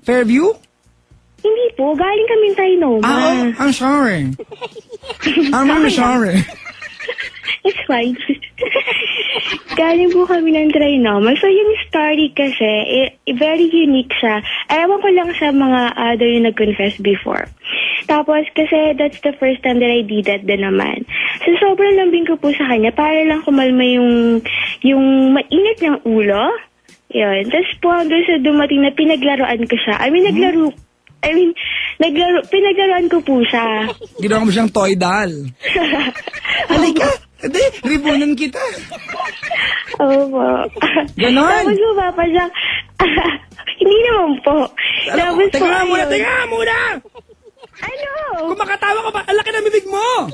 Fairview? Hindi po, galing kami Trinoma. I'm sorry. I'm really sorry. It's fine. Galing po kami ng Trinoma. So, yung story kasi, very unique siya. Ewan ko lang sa mga other yung nag-confess before. Tapos, kasi that's the first time that I did that din naman. So, sobrang lambing ko po sa kanya para lang kumalma yung mainit ng ulo. Yun. Tapos po, hanggang sa dumating na pinaglaruan ko siya. Pinaglaruan ko po siya. Ginawa mo siyang toy doll. Halika! Hindi, ribonan kita. Opo. Ganon? Tapos po, Papa Jack, hindi naman po. Tapos po, Teka muna! Ano? Kung makatawa ka ba, ang laki na bibig mo!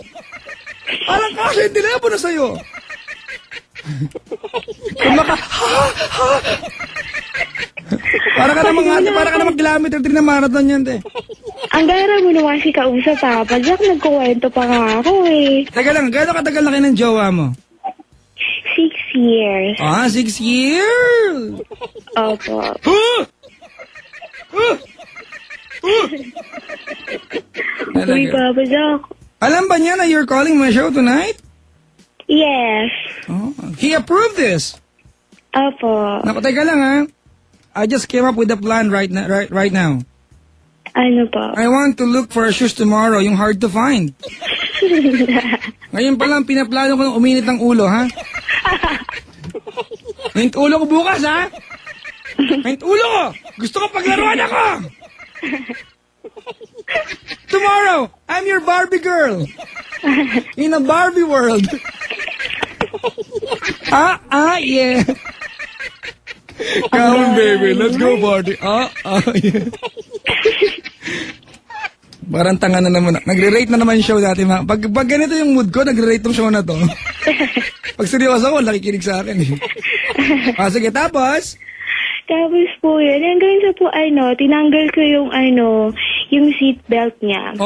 Parang kasi yung telepono sa'yo. Kung Para ka namang kilometer 3 na marathon yan, te. Ang gara mo naman si kausap, Papa Jack. Nagkuwento pa nga ako eh. Teka lang, gano'ng katagal na kayo ng jowa mo? 6 years. 6 years! Opo. Uy, Papa Jack. Alam ba niya na you're calling my show tonight? Yes. He approved this. Opo. Naku, teka lang ha. I just came up with a plan right now. Ano po? I want to look for shoes tomorrow, yung hard to find. Ngayon pa lang, pinaplano ko ng uminit ng ulo, ha? Mainit ulo ko bukas, ha? Mainit ulo ko! Gusto ko paglaruan ako! Tomorrow, I'm your Barbie girl! In a Barbie world! Yeah! Come on, baby, let's go party! Yeah! Parang tanga na naman. Nagre-rate na naman yung show natin. Pag ganito yung mood ko, nagre-rate yung show na to. Pag seryoso ako, nakikinig sa akin. Sige, tapos? Tapos po yun, hanggang sa po, tinanggal ko yung seatbelt niya.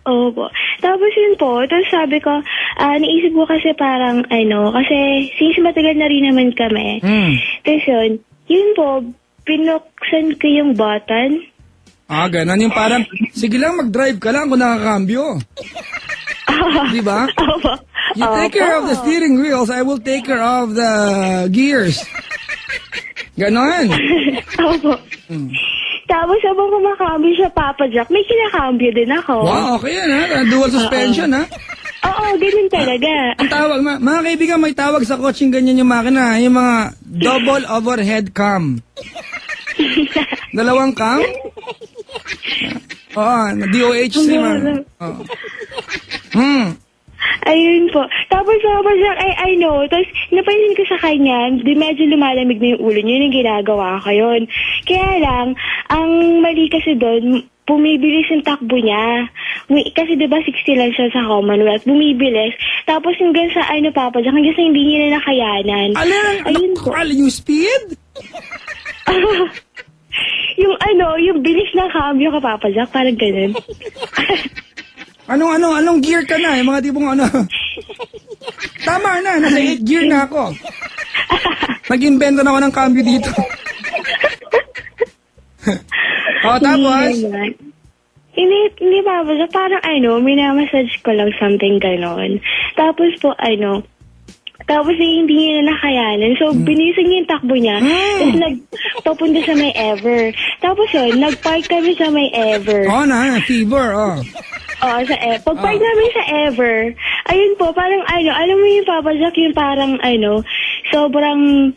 Opo. Tapos yun po, tapos sabi ko, naisip ko kasi parang, kasi since matagal na rin naman kami. Tapos yun po, pinuksan ko yung button. Ganon. Yung parang, sige lang, mag-drive ka lang kung nakakambyo. Diba? You take care of the steering wheels, I will take care of the gears. Ganon. Opo. Tapos habang kumakambyo siya, Papa Jack, may kinakambyo din ako. Wow, okay yan ha. Dual suspension ha. Oo, ganun talaga. Ang tawag, mga kaibigan, may tawag sa coaching ganyan yung makina, yung mga double overhead cam. Dalawang cam? DOHC man. Ayun po. Tapos I know. Tapos napansin ko sa kanya, medyo lumalamig na yung ulo niya, yung ginagawa ko yun. Kaya lang, ang mali kasi doon, bumibilis yung takbo niya. Kasi diba 60 lang siya sa Commonwealth, bumibilis. Tapos hanggang sa Papa Jack, hanggang sa hindi niya na nakayanan. Ayun po. Yung speed? yung bilis ng cambio ka, Papa Jack, parang ganun. Anong gear ka na? Yung mga tipong Tama na, nasa 8 gear na ako. Nag-invento na ako ng cambio dito. Tapos? Hindi, Papa Jack, parang minamassage ko lang something ganon. Tapos po, tapos hindi niya na nakayanan. So, binisan niya yung takbo niya. Tapos nagpapunta sa may Ever. Tapos nagpark kami sa may Ever. fever, sa pagpark namin sa Ever, ayun po, parang alam mo yung Papa Jack, yung parang sobrang,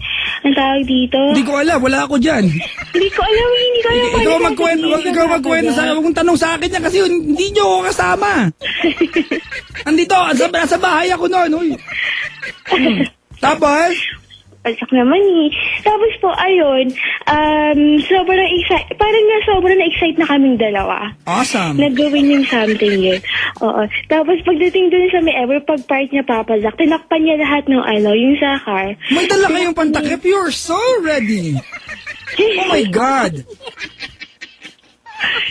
ang tawag dito? Hindi ko alam, wala ako dyan. Hindi ko alam. Ikaw magkwento sa akin. Huwag mong tanong sa akin yan kasi hindi nyo ako kasama. Andito, sa bahay ako noon. Tapos? Palsak naman eh. Tapos po, ayun, sobrang na-excite na kaming dalawa. Awesome. Nagawin yung something yun. Oo. Tapos pagdating dun sa may Ever, pag-park niya, Papa Jack, tinakpan niya lahat ng yung sa car. May dala kayong pantakip. You're so ready. Oh my God.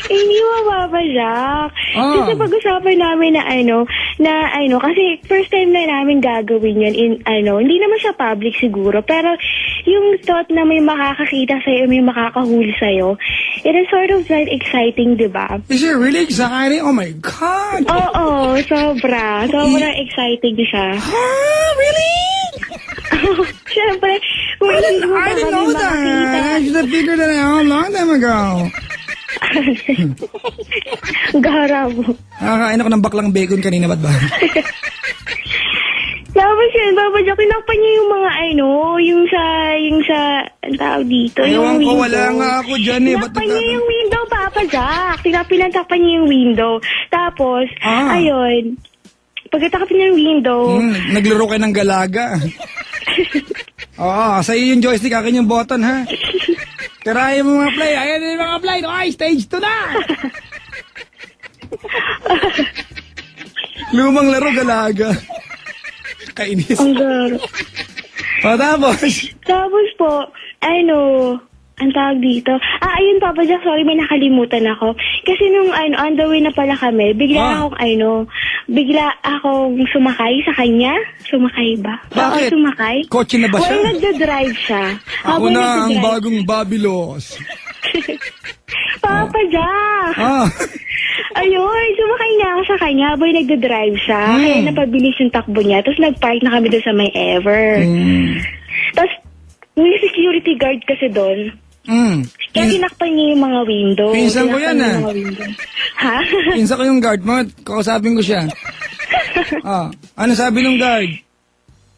Hindi mo, Papa Jack. Kasi pag-usapan namin kasi first time na namin gagawin yun hindi naman siya public siguro, pero yung thought na may makakakita sa'yo, may makakahuli sa'yo, it is sort of like exciting, di ba? Is it really exciting? Oh my God! Oo, sobra. Sobrang exciting siya. Huh? Really? Siyempre, kung I hindi mo pa didn't kami know makakita. that. I should have figured that out a long time ago. Gara mo. Nakakain ako ng baklang bacon kanina, ba't ba? Tapos yun, Papa Jack, tinakpan niya yung mga yung sa, ang tawag dito, Ewan yung ko, window. wala nga ako dyan eh. Ba't Tinakpan niya yung window, Papa Jack. Pinakpan niya yung window. Tapos, ayun, pagkatakpan niya yung window. Naglaro kayo ng galaga. Oo, sa'yo yung joystick, akin yung button, ha? Tirahin mo mga play. Ayan yung mga play. Ay, stage 2 na! Lumang laro, galaga. Kainis. Ang garo. O, tapos? Tapos po, ang tawag dito. Ayun, Papa Jack, sorry, may nakalimutan ako. Kasi nung, on the way na pala kami, bigla akong sumakay sa kanya. Sumakay ba? Bakit? Oo, sumakay. Kotse na ba siya? Well, nagdadrive siya. Ako na ang bagong Babylos. Papa Jack! Ayun, sumakay na ako sa kanya habang nagdadrive siya. Kaya napabilis yung takbo niya. Tapos nag-park na kami doon sa may Ever. Tapos, may security guard kasi doon. Kaya tinakpan niya yung mga window. Pinsan ko yan, Ha? Pinsan ko yung guard mo. Kakausapin ko siya. Ano sabi ng guard?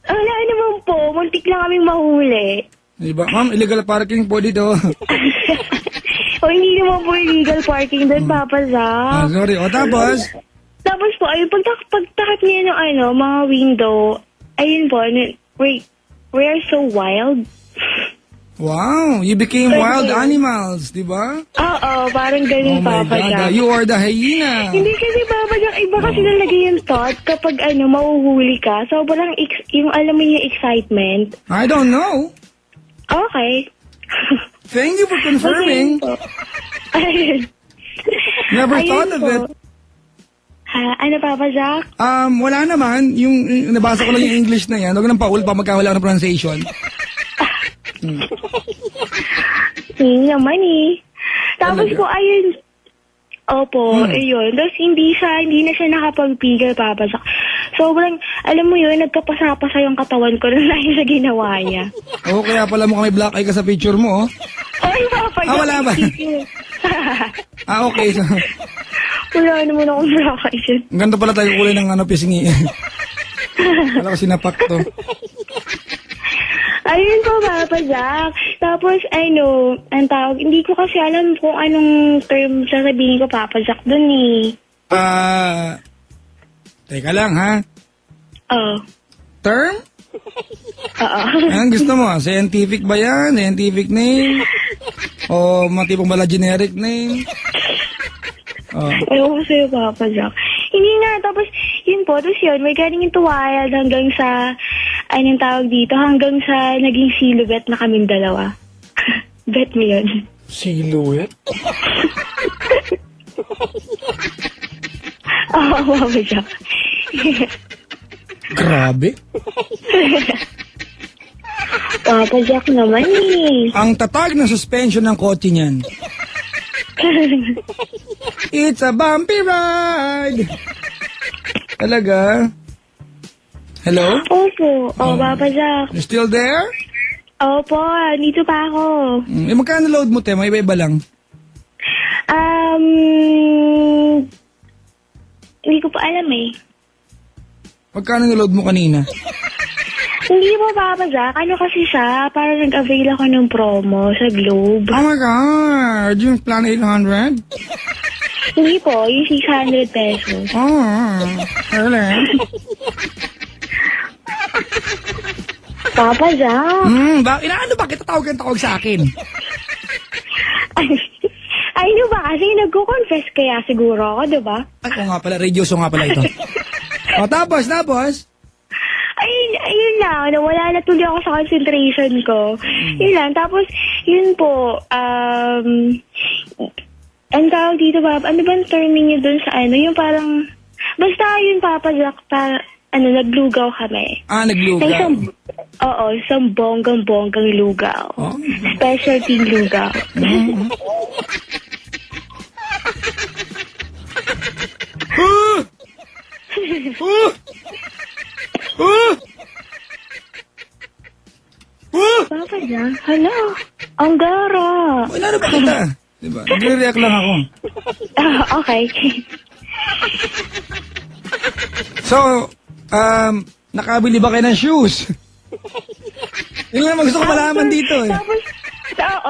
Wala naman po. Muntik lang kaming mahuli. Diba? Ma'am, illegal parking po dito. O, hindi naman po illegal parking doon, Papa Zach. Sorry. O, tapos? Tapos po, ayun, pagtakip niya ng mga window, ayun po, we are so wild. Wow, you became wild animals, di ba? Oo, parang ganun, Papa Jack. You are the hyena. Hindi kasi, Papa Jack, iba kasi nalagay yung thought kapag mahuhuli ka. So, parang yung alam mo yung excitement. I don't know. Okay. Thank you for confirming. Ayun. Never thought of it. Ano, Papa Jack? Wala naman. Yung nabasa ko lang yung English na yan. Huwag nang paul pa magkawala ng pronunciation. Hindi naman eh. Tapos po, ayun. Opo, ayun. Tapos hindi na siya nakapagpigil, Papa Jack. Sobrang, alam mo yun, nagkapasa-pasa yung katawan ko dahil sa ginawa niya. Oo, kaya pala mukhang may black eye ka sa picture mo, oh. Ay, Papa Jack. Wala ba? Okay. So, wala naman akong black eye dyan. ang ganda pala tayo kulay ng pisngi. Wala ko sinapak to. Ayun po, Papa Jack. Tapos, ang tawag, hindi ko kasi alam kung anong term sasabihin ko, Papa Jack, dun eh. Teka lang, ha? Oo. Term? Oo. Anong gusto mo? Scientific ba yan? Scientific name? O matipong bala generic name? Ayaw ko sa'yo, Papa Jack. Hindi nga, tapos, yun po, tapos yun, may galing into wild hanggang sa, anong tawag dito, hanggang sa naging silhouette na kaming dalawa. Bet mo yun. Silhouette? Oo, Papa Jack. Grabe. Papa Jack naman eh. Ang tatag ng suspension ng kotse niyan. It's a bumpy ride. Talaga? Hello? Opo. Papa Jack. You still there? Opo, dito pa ako. Magkano load mo, te? May iba-iba lang. Hindi ko pa alam eh. Magkano niload mo kanina? Hindi po, Papa Jack. Ano kasi siya? Parang nag-avail ako ng promo sa Globe. Oh my God! Yung plan 800? Hindi po, yung 600 pesos. Really? Papa Jack. Bakit tawag sa akin? Ay, ano ba? Kasi nagko-confess kaya siguro ako, diba? Ay, nga pala. Radio show nga pala ito. Tapos? Ayun lang. Nawala na tuloy ako sa concentration ko. Yun lang. Tapos, yun po, ang tawag dito, Papa, ano ba ang terming niyo dun sa yung parang, basta yun, Papa Jack, naglugaw kami. Naglugaw. Oo, isang bonggang-bonggang lugaw. Oh. Specialty lugaw. Papa Jack, hala. Ang gara. Wala na ba kita? Diba? Nagre-react lang ako. Okay. So, nakabili ba kayo ng shoes? Yun lang gusto ko malaman dito eh. Tapos,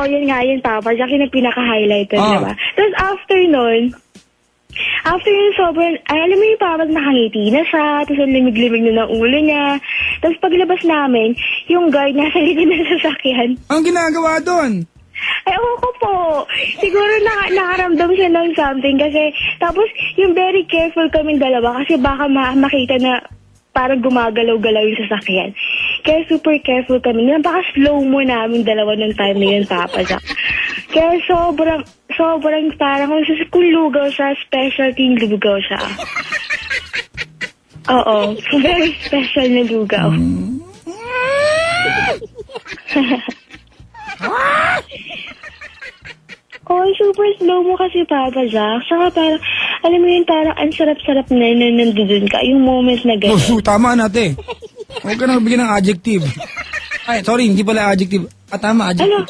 yun nga yun, Papa Jack, yung pinaka-highlight Oh. diba? Tapos after nun, sobrang, alam mo yung parang nakangiti na siya, tapos ang limig-limig na ng ulo niya. Tapos paglabas namin, yung guard nasa likod ng sasakyan. Ang ginagawa doon? Ay, ewan ko po. Siguro nakaramdam siya ng something kasi, tapos yung very careful kaming dalawa kasi baka makita na parang gumagalaw-galaw yung sasakyan. Kaya super careful kami. Napaka-slow mo namin dalawa ng time na yun, Papa Jack. Kaya sobrang parang kung lugaw siya, specialty lugaw siya. Oo, very special na lugaw. Super slow mo kasi, Papa Jack. Saka parang, alam mo yun, parang ang sarap-sarap na nandun ka. Yung moments na gano'n. Oh, tama natin. Huwag ka na bigyan ng adjective. Ay, sorry, hindi pala adjective. Tama, adjective. Ano?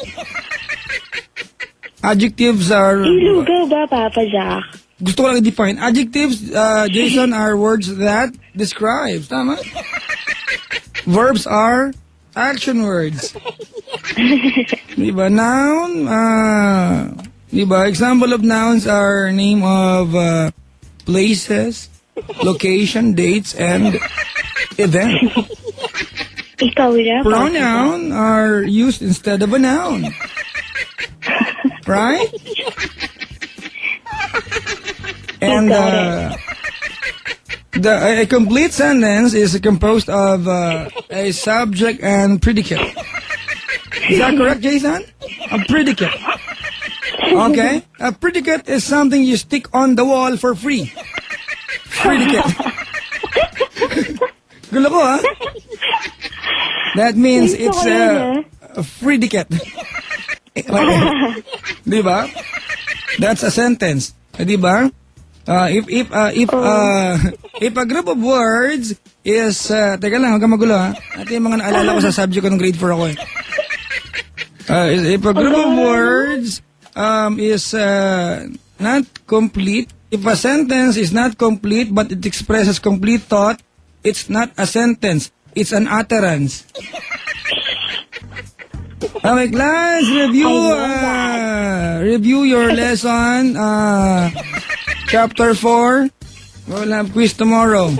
Adjectives are... Lugaw ba, Papa Jack? Gusto ko lang i-define. Adjectives, Jason, are words that describes. Tama? Verbs are action words. Diba? Noun, diba? Example of nouns are name of places, location, dates, and event. Ikaw na, Pronoun are used instead of a noun. Right? And a complete sentence is composed of a subject and predicate. Is that correct, Jason? A predicate. Okay? A predicate is something you stick on the wall for free. Predicate. Gulo ko, ha? That means it's a predicate. Diba? That's a sentence. Diba? If a group of words is teka lang, huwag kang magulo ha. Ito yung mga naalala ko sa subject ko nung grade 4 ako eh. If a group of words is not complete, if a sentence is not complete but it expresses complete thought, it's not a sentence, it's an utterance. Okay, class, review your lesson, chapter 4. We'll have quiz tomorrow.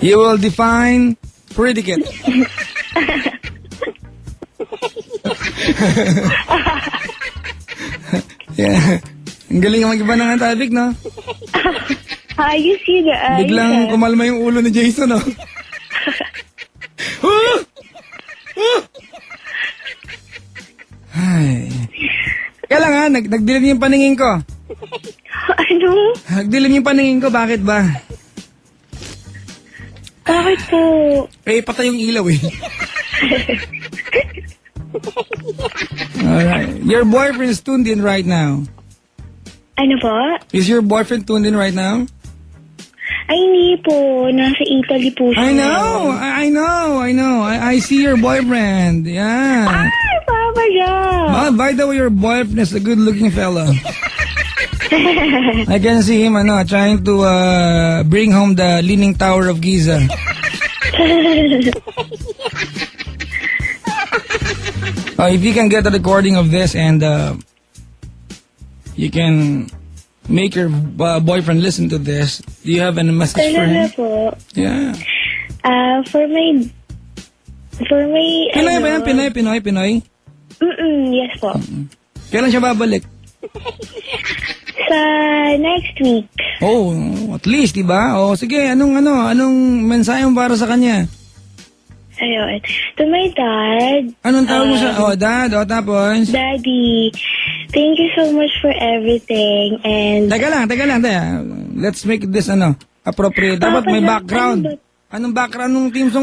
You will define predicate. Yeah. Ang galing mag-iba ng topic, no? You see the biglang kumalma yung ulo ni Jason, no? Ay. Kaya lang ha, nagdilim yung paningin ko. Ano? Nagdilim yung paningin ko, bakit ba? Bakit po? Patay yung ilaw eh. Alright. Your boyfriend is tuned in right now. Ano po? Is your boyfriend tuned in right now? Ay, hindi po. Nasa Italy po siya. I know. I see your boyfriend. Yeah. Ay, Papa Jack. By the way, your boyfriend is a good-looking fella. I can see him, trying to bring home the Leaning Tower of Giza. If you can get a recording of this and you can make your boyfriend listen to this, do you have any message for him? Po. Yeah. For my Pinoy ba yan? Pinoy? Yes po. Kailan siya babalik? Sa next week. Oh, at least, diba? Oh, sige, anong mensahe mo para sa kanya? Ayun. To my dad. Anong tawag mo siya? Dad, tapos? Daddy, thank you so much for everything and... Teka lang. Let's make this, Appropriate. Dapat may background. Anong background ng team song?